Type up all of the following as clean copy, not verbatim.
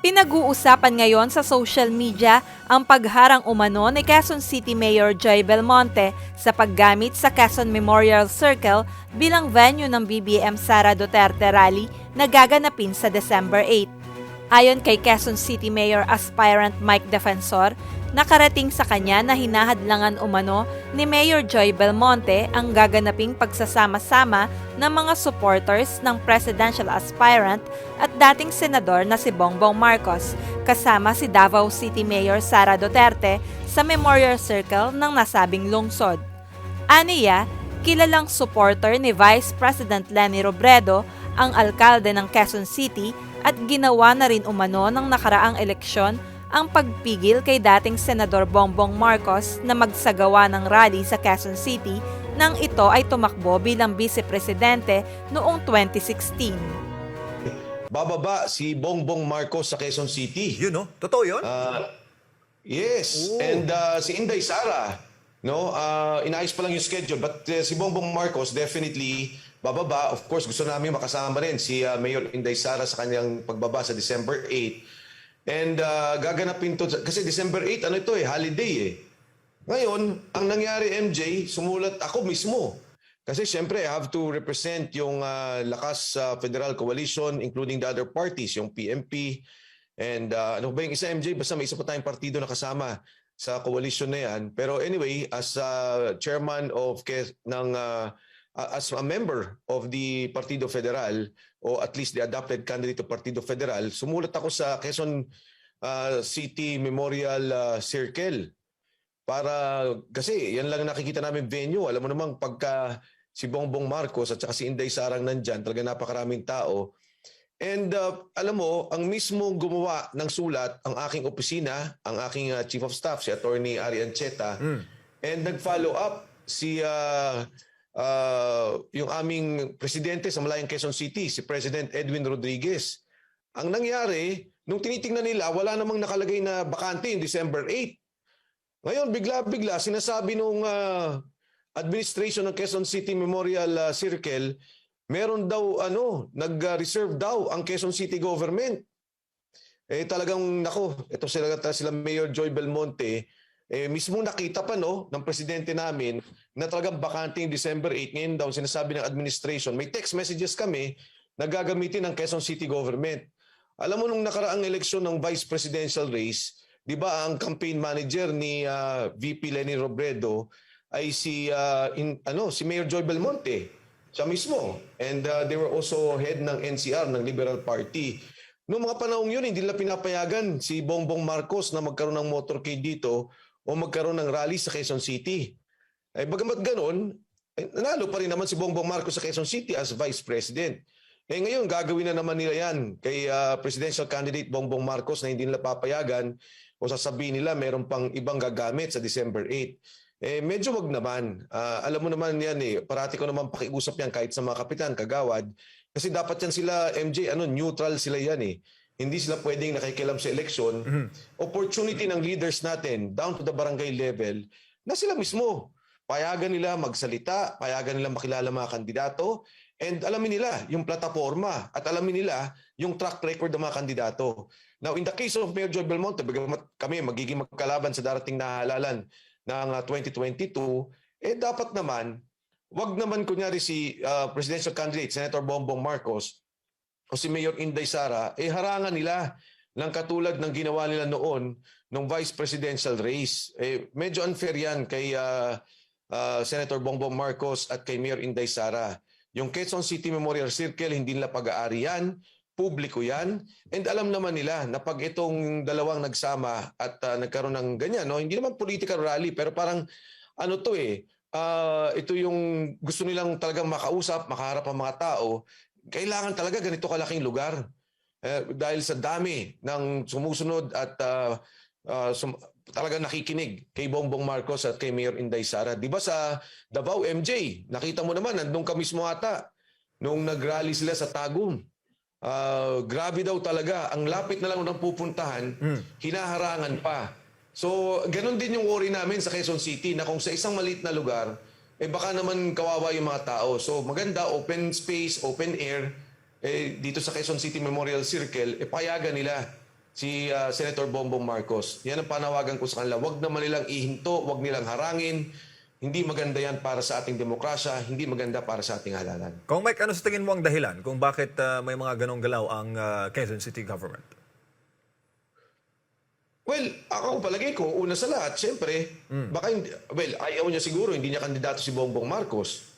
Pinag-uusapan ngayon sa social media ang pagharang umano ni Quezon City Mayor Joy Belmonte sa paggamit sa Quezon Memorial Circle bilang venue ng BBM Sara Duterte Rally na gaganapin sa December 8. Ayon kay Quezon City Mayor aspirant Mike Defensor, nakarating sa kanya na hinahadlangan umano ni Mayor Joy Belmonte ang gaganaping pagsasama-sama ng mga supporters ng presidential aspirant at dating senador na si Bongbong Marcos kasama si Davao City Mayor Sara Duterte sa Memorial Circle ng nasabing lungsod. Aniya, kilalang supporter ni Vice President Leni Robredo ang alkalde ng Quezon City at ginawa na rin umano ng nakaraang eleksyon ang pagpigil kay dating Senador Bongbong Marcos na magsagawa ng rally sa Quezon City nang ito ay tumakbo bilang vice-presidente noong 2016. Bababa si Bongbong Marcos sa Quezon City. Yun, no? Totoo yun? Yes. Oh. And si Inday Sara, no, inaayos pa lang yung schedule. But si Bongbong Marcos definitely bababa. Of course, gusto namin makasama rin si Mayor Inday Sara sa kanyang pagbaba sa December 8. And gaganapin to, kasi December 8, ano ito holiday Ngayon, ang nangyari MJ, sumulat ako mismo. Kasi syempre, I have to represent yung lakas federal coalition, including the other parties, yung PMP. And ano ba yung isa MJ? Basta may isa pa tayong partido na kasama sa coalition na yan. Pero anyway, as chairman of as a member of the Partido Federal, o at least the adopted candidate of Partido Federal, sumulat ako sa Quezon City Memorial Circle. Kasi yan lang nakikita namin venue. Alam mo namang pagka si Bongbong Marcos at saka si Inday Sarang nandyan, talaga napakaraming tao. And alam mo, ang mismong gumawa ng sulat, ang aking opisina, ang aking Chief of Staff, si Attorney Ari Ancheta, and nag-follow up si yung aming presidente sa Malayang Quezon City, si President Edwin Rodriguez. Ang nangyari, nung tinitingnan nila, wala namang nakalagay na bakante yung December 8. Ngayon, bigla-bigla, sinasabi nung administration ng Quezon City Memorial Circle, meron daw, nag-reserve daw ang Quezon City government. Talagang, ito sila Mayor Joy Belmonte, mismo nakita pa ng presidente namin na talagang bakante yung December 8. Ngayon daw, sinasabi ng administration, may text messages kami na gagamitin ng Quezon City government. Alam mo, nung nakaraang eleksyon ng vice presidential race, di ba ang campaign manager ni VP Leni Robredo ay si Mayor Joy Belmonte. Siya mismo. And they were also head ng NCR, ng Liberal Party. Noong mga panahong yun, hindi nila pinapayagan si Bongbong Marcos na magkaroon ng motorcade dito o magkaroon ng rally sa Quezon City. Bagamat ganun, nanalo pa rin naman si Bongbong Marcos sa Quezon City as Vice President. Ngayon, gagawin na naman nila yan kay presidential candidate Bongbong Marcos na hindi nila papayagan o sasabihin nila meron pang ibang gagamit sa December 8. Medyo wag naman. Alam mo naman yan parati ko naman pakiusap yan kahit sa mga kapitan, kagawad. Kasi dapat yan sila, MJ, neutral sila yan Hindi sila pwedeng nakikialam sa eleksyon. Opportunity ng leaders natin down to the barangay level na sila mismo. Payagan nila magsalita, payagan nila makilala mga kandidato, and alamin nila yung plataforma at alamin nila yung track record ng mga kandidato. Now, in the case of Mayor Joy Belmonte, bagamat kami magiging magkalaban sa darating na halalan ng 2022, dapat naman, wag naman kunyari si presidential candidate, Senator Bongbong Marcos, o si Mayor Inday Sara, harangan nila ng katulad ng ginawa nila noon nung vice presidential race. Medyo unfair yan kay Senator Bongbong Marcos at kay Mayor Inday Sara. Yung Quezon City Memorial Circle, hindi nila pag-aari yan, publiko yan, and alam naman nila na pag itong dalawang nagsama at nagkaroon ng ganyan, hindi naman political rally, pero parang ito yung gusto nilang talagang makausap, makaharap ang mga tao. Kailangan talaga ganito kalaking lugar dahil sa dami ng sumusunod at talaga nakikinig kay Bongbong Marcos at kay Mayor Inday Sara. Di ba sa Davao, MJ, nakita mo naman, nandun ka mismo ata nung nag-rally sila sa Tagum. Grabe daw talaga. Ang lapit na lang ng pupuntahan, hinaharangan pa. So, ganun din yung worry namin sa Quezon City na kung sa isang maliit na lugar, baka naman kawawa yung mga tao. So maganda, open space, open air, dito sa Quezon City Memorial Circle, payagan nila si Senator Bongbong Marcos. Yan ang panawagan ko sa kanila. Huwag naman nilang ihinto, huwag nilang harangin. Hindi maganda yan para sa ating demokrasya, hindi maganda para sa ating halalan. Kung Mike, ano sa tingin mo ang dahilan kung bakit may mga ganong galaw ang Quezon City government? Well, ako palagay ko, una sa lahat, siyempre, baka hindi, well, ayaw niya siguro, hindi niya kandidato si Bongbong Marcos.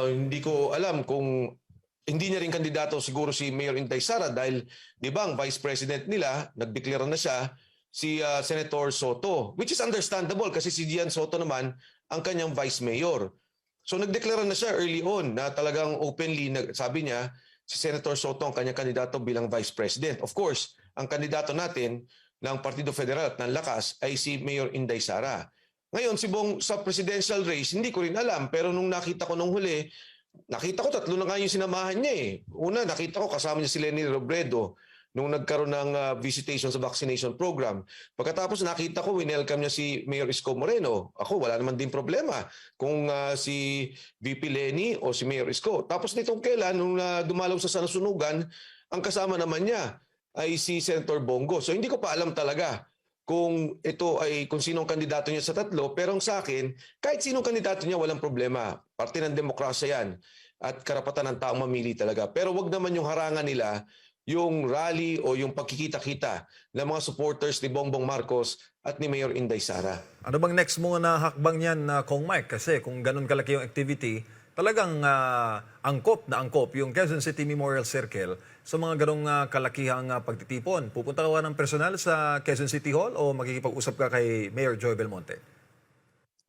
Hindi ko alam kung hindi niya rin kandidato siguro si Mayor Inday Sara dahil, di ba, ang vice president nila, nagdeklara na siya, si Senator Soto, which is understandable kasi si Gian Soto naman ang kanyang vice mayor. So nagdeklara na siya early on na talagang openly, sabi niya, si Senator Soto ang kanyang kandidato bilang vice president. Of course, ang kandidato natin ng Partido Federal at ng Lakas ay si Mayor Inday Sara. Ngayon, sa presidential race, hindi ko rin alam. Pero nung nakita ko nung huli, nakita ko tatlo na nga yung sinamahan niya eh. Una, nakita ko kasama niya si Leni Robredo nung nagkaroon ng visitation sa vaccination program. Pagkatapos nakita ko, winelcome niya si Mayor Isko Moreno. Ako, wala naman din problema kung si VP Leni o si Mayor Isko. Tapos nitong kailan, nung dumalaw sa Sanasunugan, ang kasama naman niya ay si Senator Bongo. So hindi ko pa alam talaga kung ito ay kung sinong kandidato niya sa tatlo. Pero sa akin, kahit sinong kandidato niya, walang problema. Parte ng demokrasya yan at karapatan ng taong mamili talaga. Pero wag naman yung harangan nila yung rally o yung pagkikita-kita ng mga supporters ni Bongbong Marcos at ni Mayor Inday Sara. Ano bang next mo na hakbang niyan, Kong Mike? Kasi kung ganun kalaki yung activity, talagang angkop yung Quezon City Memorial Circle sa mga ganong kalakihang pagtitipon. Pupunta ka ng personal sa Quezon City Hall o makikipag-usap ka kay Mayor Joy Belmonte?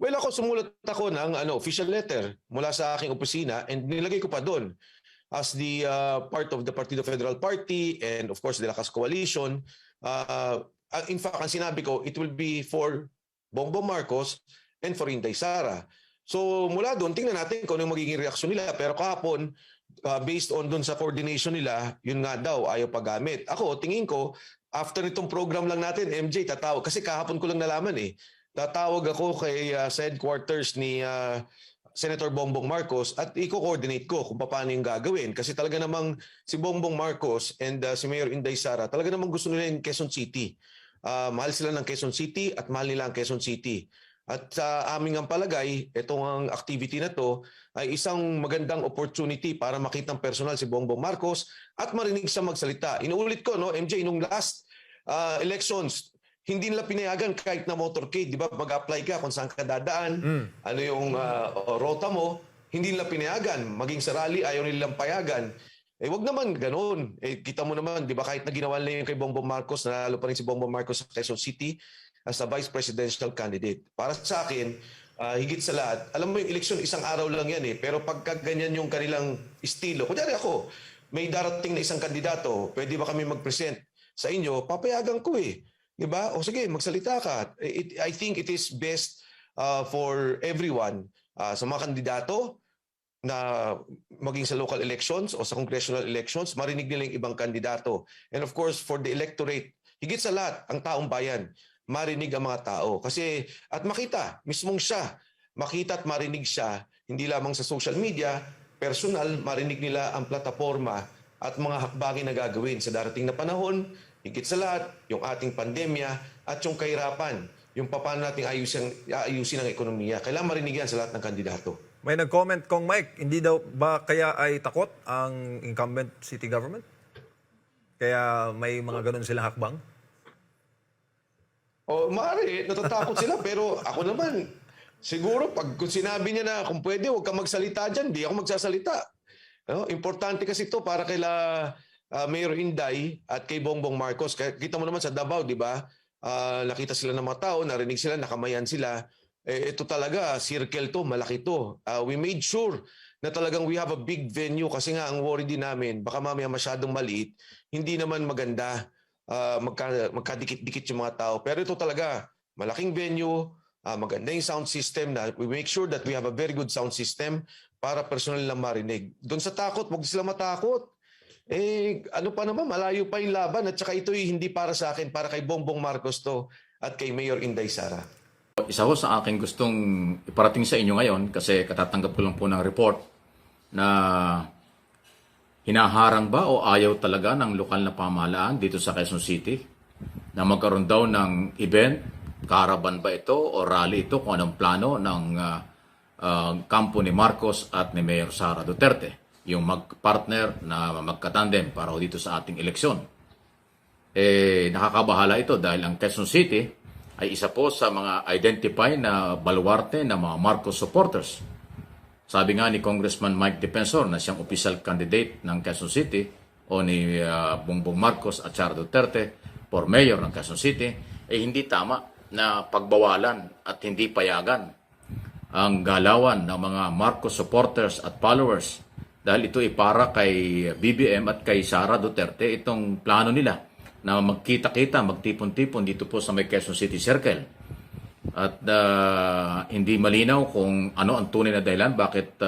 Well, sumulat ako ng official letter mula sa aking opisina and nilagay ko pa doon as the part of the Partido Federal Party and of course the Lakas Coalition. In fact, ang sinabi ko, it will be for Bongbong Marcos and for Inday Sara. So mula doon, tingnan natin kung ano yung magiging reaksyon nila. Pero kahapon, based on doon sa coordination nila, yun nga daw, ayaw paggamit. Ako, tingin ko, after itong program lang natin, MJ, tatawag. Kasi kahapon ko lang nalaman eh. Tatawag ako kay sa headquarters ni Senator Bongbong Marcos at i-coordinate ko kung paano yung gagawin. Kasi talaga namang si Bongbong Marcos and si Mayor Inday Sara, talaga namang gusto nila yung Quezon City. Mahal sila ng Quezon City at mahal nila ang Quezon City. At sa aming ang palagay, itong activity na to ay isang magandang opportunity para makita ng personal si Bongbong Marcos at marinig siya magsalita. Inuulit ko, no, MJ, nung last elections, hindi nila pinayagan kahit na motorcade. Di ba? Mag-apply ka kung saan ka dadaan, ano yung rota mo, hindi nila pinayagan. Maging sa rally, ayaw nilang payagan. Wag naman ganoon. Kita mo naman, di ba, kahit na ginawa nila yung kay Bongbong Marcos, nanalo pa rin si Bongbong Marcos sa Quezon City, as a vice presidential candidate. Para sa akin, higit sa lahat, alam mo yung eleksyon, isang araw lang yan eh. Pero pagka ganyan yung kanilang estilo, kunyari ako, may darating na isang kandidato, pwede ba kami mag-present sa inyo? Papayagan ko eh. Diba? O sige, magsalita ka. I think it is best for everyone, sa mga kandidato, na maging sa local elections o sa congressional elections, marinig nila yung ibang kandidato. And of course, for the electorate, higit sa lahat, ang taong bayan, marinig ang mga tao. Kasi, at makita, mismong siya, makita at marinig siya, hindi lamang sa social media, personal, marinig nila ang plataforma at mga hakbangin na gagawin sa darating na panahon, higit sa lahat, yung ating pandemya at yung kahirapan, yung paano natin ayusin ang ekonomiya. Kailangan marinig yan sa lahat ng kandidato. May nag-comment, Kong Mike, hindi daw ba kaya ay takot ang incumbent city government? Kaya may mga ganun silang hakbang? Maaari, natatakot sila. Pero ako naman, siguro, kung sinabi niya na kung pwede, huwag kang magsalita dyan, di ako magsasalita. Importante kasi ito para kaila Mayor Inday at kay Bongbong Marcos. Kita mo naman sa Davao, di ba? Nakita sila ng mga tao, narinig sila, nakamayan sila. Ito talaga, circle to, malaki to. We made sure na talagang we have a big venue kasi nga ang worry din namin, baka mamaya masyadong maliit, hindi naman maganda. Magkadikit-dikit yung mga tao. Pero ito talaga, malaking venue, maganda yung sound system na we make sure that we have a very good sound system para personal lang marinig. Doon sa takot, huwag sila matakot. Ano pa naman, malayo pa yung laban at saka ito'y hindi para sa akin, para kay Bongbong Marcos to at kay Mayor Inday Sara. Isa ho sa aking gustong iparating sa inyo ngayon kasi katatanggap ko lang po ng report na hinaharang ba o ayaw talaga ng lokal na pamahalaan dito sa Quezon City na magkaroon daw ng event, caravan ba ito o rally ito, kung anong plano ng kampo ni Marcos at ni Mayor Sara Duterte, yung magpartner na magkatandem para dito sa ating eleksyon. Nakakabahala ito dahil ang Quezon City ay isa po sa mga identify na baluarte ng mga Marcos supporters. Sabi nga ni Congressman Mike Defensor na siyang official candidate ng Quezon City o ni Bongbong Marcos at Sara Duterte for mayor ng Quezon City, hindi tama na pagbawalan at hindi payagan ang galawan ng mga Marcos supporters at followers dahil ito ay para kay BBM at kay Sara Duterte itong plano nila na magkita-kita, magtipon-tipon dito po sa may Quezon City Circle. At hindi malinaw kung ano ang tunay na dahilan bakit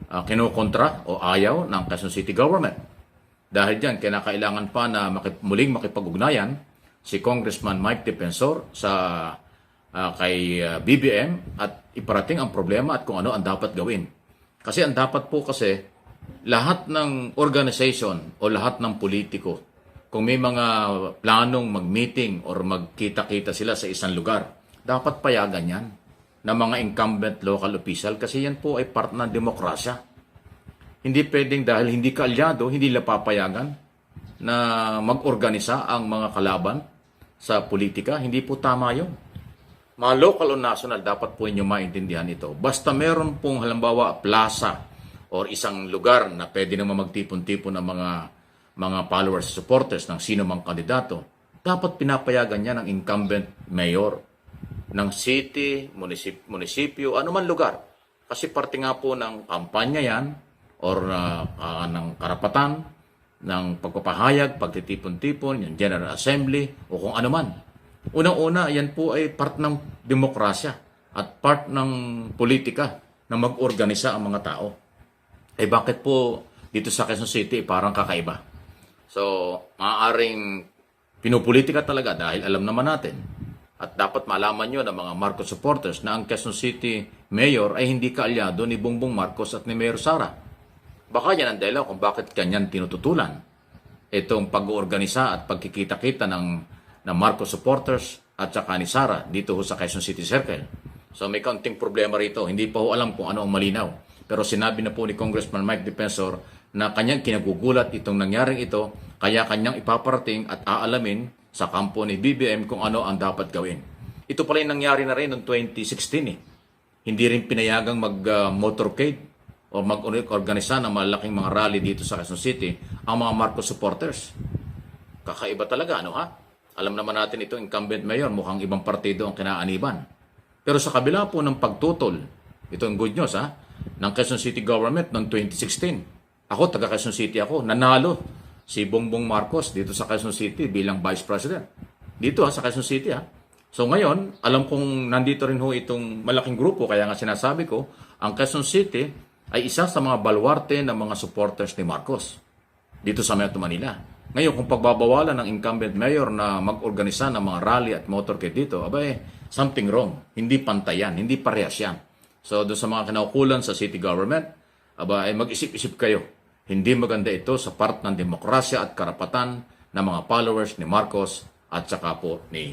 kinukontra o ayaw ng Quezon City government. Dahil diyan, kinakailangan pa na muling makipag-ugnayan si Congressman Mike Defensor sa kay BBM at iparating ang problema at kung ano ang dapat gawin. Kasi ang dapat po kasi lahat ng organization o lahat ng politiko, kung may mga planong mag-meeting or magkita-kita sila sa isang lugar, dapat payagan yan ng mga incumbent local official kasi yan po ay part ng demokrasya. Hindi pwedeng dahil hindi kaalyado, hindi nila papayagan na mag-organisa ang mga kalaban sa politika. Hindi po tama yun. Mga local o national, dapat po inyo maintindihan ito. Basta meron pong halimbawa plaza or isang lugar na pwede naman magtipon-tipon ng mga followers, supporters ng sino mang kandidato, dapat pinapayagan niya ng incumbent mayor ng city, munisipyo, anuman lugar. Kasi parte nga po ng kampanya yan or ng karapatan, ng pagpapahayag, pagtitipon-tipon, yung General Assembly o kung anuman. Unang-una, yan po ay part ng demokrasya at part ng politika na mag-organisa ang mga tao. Bakit po dito sa Quezon City parang kakaiba? So, maaaring pinupolitika talaga dahil alam naman natin at dapat malaman nyo ng mga Marcos supporters na ang Quezon City Mayor ay hindi kaalyado ni Bongbong Marcos at ni Mayor Sara. Baka yan ang dahilan kung bakit kanyan tinututulan itong pag-oorganisa at pagkikita-kita ng Marcos supporters at saka ni Sara dito sa Quezon City Circle. So may kaunting problema rito. Hindi pa ho alam kung ano ang malinaw. Pero sinabi na po ni Congressman Mike Defensor na kanyang kinagugulat itong nangyaring ito, kaya kanyang ipaparating at aalamin sa kampo ni BBM kung ano ang dapat gawin. Ito pala yung nangyari na rin noong 2016. Hindi rin pinayagang mag-motorcade o mag-organisa ng malaking mga rally dito sa Quezon City ang mga Marcos supporters. Kakaiba talaga, ano ha? Alam naman natin ito, incumbent mayor, mukhang ibang partido ang kinaaniban. Pero sa kabila po ng pagtutol, ito ang good news ha, ng Quezon City government noong 2016. Ako, taga Quezon City ako, nanalo si Bongbong Marcos dito sa Quezon City bilang Vice President. Dito sa Quezon City ha. So ngayon, alam kong nandito rin ho itong malaking grupo, kaya nga sinasabi ko, ang Quezon City ay isa sa mga baluarte ng mga supporters ni Marcos dito sa Metro Manila. Ngayon, kung pagbabawalan ng incumbent mayor na mag-organisa ng mga rally at motorcade dito, something wrong. Hindi pantayan, hindi parehas yan. So, doon sa mga kinaukulan sa city government, mag-isip-isip kayo. Hindi maganda ito sa part ng demokrasya at karapatan ng mga followers ni Marcos at saka po ni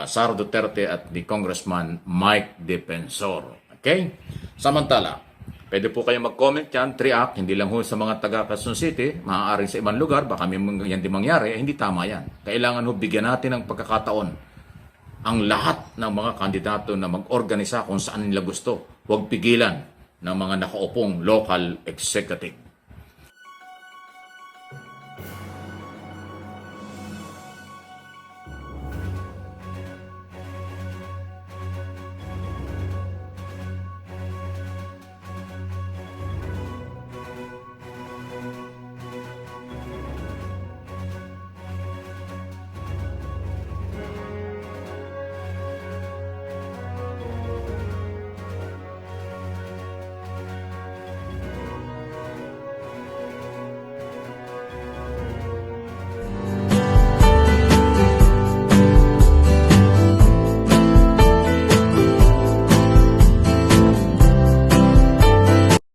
Sara Duterte at ni Congressman Mike Defensor. Okay? Samantala, pwede po kayo mag-comment yan, react, hindi lang ho sa mga taga Quezon City, maaaring sa ibang lugar, baka may yan di mangyari, hindi tama yan. Kailangan ho bigyan natin ng pagkakataon ang lahat ng mga kandidato na mag-organisa kung saan nila gusto. Huwag pigilan ng mga nakaupong local executive.